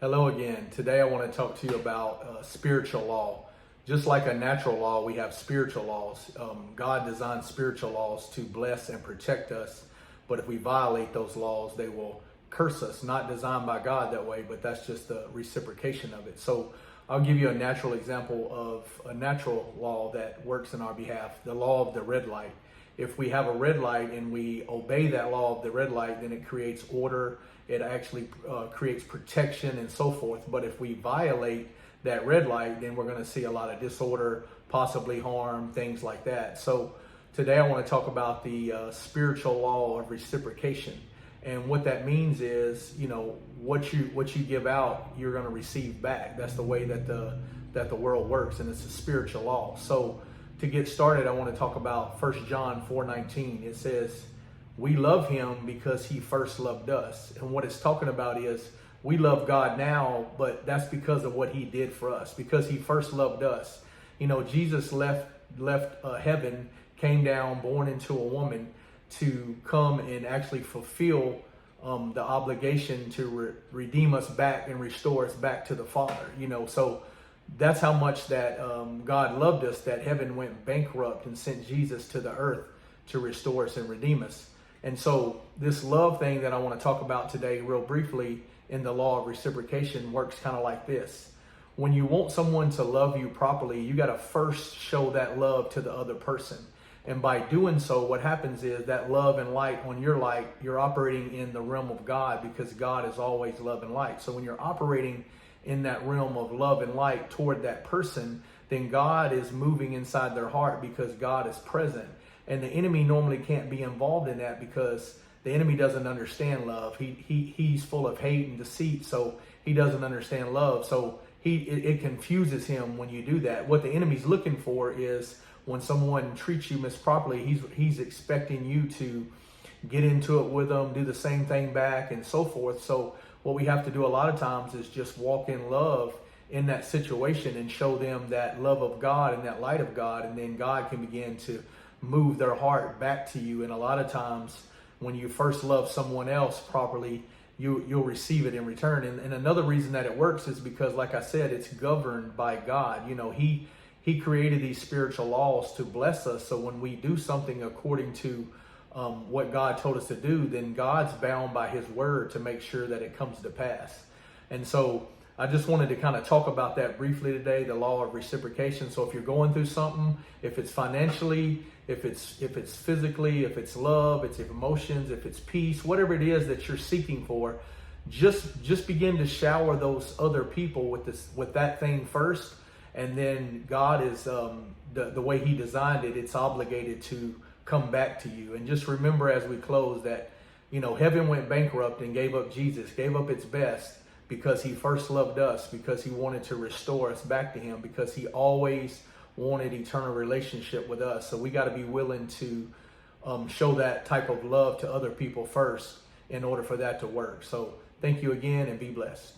Hello again. Today I want to talk to you about spiritual law. Just like a natural law, we have spiritual laws. God designed spiritual laws to bless and protect us, but if we violate those laws, they will curse us. Not designed by God that way, but that's just the reciprocation of it. So I'll give you a natural example of a natural law that works in our behalf, the law of the red light. If we have a red light and we obey that law of the red light, then it creates order. It actually creates protection and so forth. But if we violate that red light, then we're going to see a lot of disorder, possibly harm, things like that. So today I want to talk about the spiritual law of reciprocation. And what that means is, what you give out, you're going to receive back. That's the way that the world works, and it's a spiritual law. So to get started, I want to talk about 1 John 4:19. It says, we love him because he first loved us. And what it's talking about is we love God now, but that's because of what he did for us, because he first loved us. Jesus left heaven, came down, born into a woman to come and actually fulfill the obligation to redeem us back and restore us back to the Father. So that's how much that God loved us, that heaven went bankrupt and sent Jesus to the earth to restore us and redeem us. And so this love thing that I want to talk about today real briefly in the law of reciprocation works kind of like this. When you want someone to love you properly, you got to first show that love to the other person. And by doing so, what happens is that love and light on your light, you're operating in the realm of God, because God is always love and light. So when you're operating in that realm of love and light toward that person, then God is moving inside their heart because God is present. And the enemy normally can't be involved in that because the enemy doesn't understand love. He's full of hate and deceit, so he doesn't understand love. So it confuses him when you do that. What the enemy's looking for is when someone treats you misproperly, he's expecting you to get into it with them, do the same thing back, and so forth. So what we have to do a lot of times is just walk in love in that situation and show them that love of God and that light of God, and then God can begin to move their heart back to you. And a lot of times when you first love someone else properly, you'll receive it in return. And another reason that it works is because, like I said, it's governed by God. He created these spiritual laws to bless us. So when we do something according to what God told us to do, then God's bound by his word to make sure that it comes to pass. And so I just wanted to kind of talk about that briefly today, the law of reciprocation. So if you're going through something, if it's financially, if it's physically, if it's love, it's emotions, if it's peace, whatever it is that you're seeking for, just begin to shower those other people with that thing first. And then God is the way he designed it, it's obligated to come back to you. And just remember as we close that, heaven went bankrupt and gave up Jesus, gave up its best, because he first loved us, because he wanted to restore us back to him, because he always wanted eternal relationship with us. So we got to be willing to show that type of love to other people first in order for that to work. So thank you again, and be blessed.